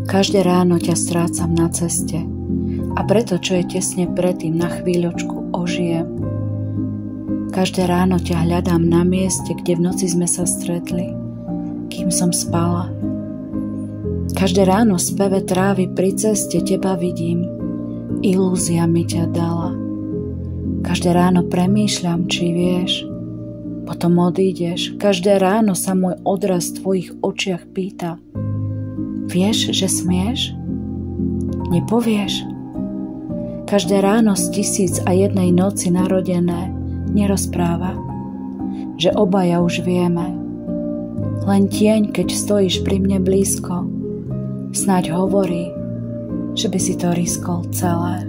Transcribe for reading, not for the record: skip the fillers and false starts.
Každé ráno ťa strácam na ceste a preto, čo je tesne predtým, na chvíľočku ožijem. Každé ráno ťa hľadám na mieste, kde v noci sme sa stretli, kým som spala. Každé ráno v speve trávy pri ceste teba vidím, ilúzia mi ťa dala. Každé ráno premýšľam, či vieš, potom odídeš. Každé ráno sa môj odraz v tvojich očiach pýta: vieš, že smieš? Nepovieš? Každé ráno z 1001 noci narodené nerozpráva, že obaja už vieme. Len tieň, keď stojíš pri mne blízko, snáď hovorí, že by si to riskol celé.